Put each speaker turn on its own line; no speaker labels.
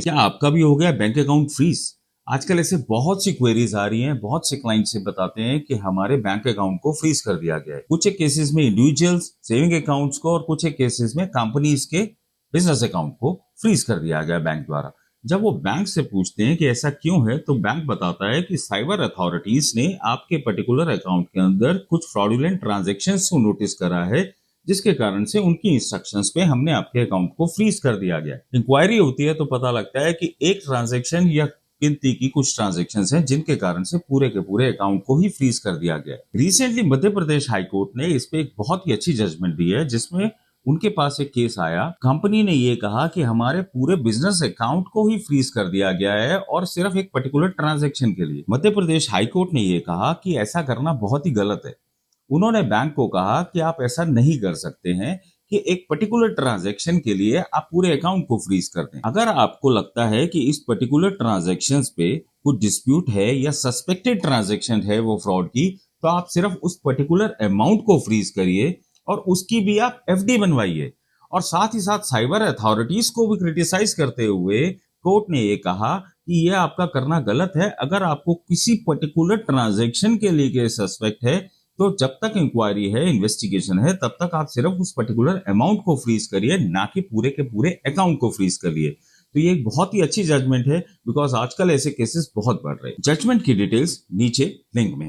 क्या आपका भी हो गया बैंक अकाउंट फ्रीज? आजकल ऐसे बहुत सी क्वेरीज आ रही हैं, बहुत से क्लाइंट से बताते हैं कि हमारे बैंक अकाउंट को फ्रीज कर दिया गया है। कुछ एक केसेस में इंडिविजुअल्स सेविंग अकाउंट्स को और कुछ एक केसेस में कंपनीज के बिजनेस अकाउंट को फ्रीज कर दिया गया बैंक द्वारा। जब वो बैंक से पूछते हैं कि ऐसा क्यों है, तो बैंक बताता है कि साइबर अथॉरिटीज ने आपके पर्टिकुलर अकाउंट के अंदर कुछ फ्रॉडुलेंट ट्रांजैक्शंस को नोटिस करा है, जिसके कारण से उनकी इंस्ट्रक्शंस पे हमने आपके अकाउंट को फ्रीज कर दिया गया। इंक्वायरी होती है तो पता लगता है कि एक ट्रांजैक्शन या गिनती की कुछ ट्रांजैक्शन हैं जिनके कारण से पूरे के पूरे अकाउंट को ही फ्रीज कर दिया गया। Recently Madhya Pradesh high court ने इस पे एक बहुत ही अच्छी जजमेंट दी है, जिसमें उनके पास एक केस आया। कंपनी ने ये कहा कि हमारे पूरे बिजनेस अकाउंट को ही फ्रीज कर दिया गया है और सिर्फ एक पर्टिकुलर ट्रांजैक्शन के लिए। मध्य प्रदेश हाई कोर्ट ने ये कहा कि ऐसा करना बहुत ही गलत है। उन्होंने बैंक को कहा कि आप ऐसा नहीं कर सकते हैं कि एक पर्टिकुलर ट्रांजैक्शन के लिए आप पूरे अकाउंट को फ्रीज कर दें। अगर आपको लगता है कि इस पर्टिकुलर ट्रांजैक्शन पे कुछ डिस्प्यूट है या सस्पेक्टेड ट्रांजैक्शन है वो फ्रॉड की, तो आप सिर्फ उस पर्टिकुलर अमाउंट को फ्रीज करिए और उसकी भी आप एफडी बनवाइए। और साथ ही साथ साइबर अथॉरिटीज को भी क्रिटिसाइज करते हुए कोर्ट ने ये कहा कि ये आपका करना गलत है। अगर आपको किसी पर्टिकुलर ट्रांजैक्शन के लिए सस्पेक्ट है, तो जब तक इंक्वायरी है, इन्वेस्टिगेशन है, तब तक आप सिर्फ उस पर्टिकुलर अमाउंट को फ्रीज करिए, ना कि पूरे के पूरे अकाउंट को फ्रीज करिए। तो ये एक बहुत ही अच्छी जजमेंट है, बिकॉज आजकल ऐसे केसेस बहुत बढ़ रहे हैं। जजमेंट की डिटेल्स नीचे लिंक में।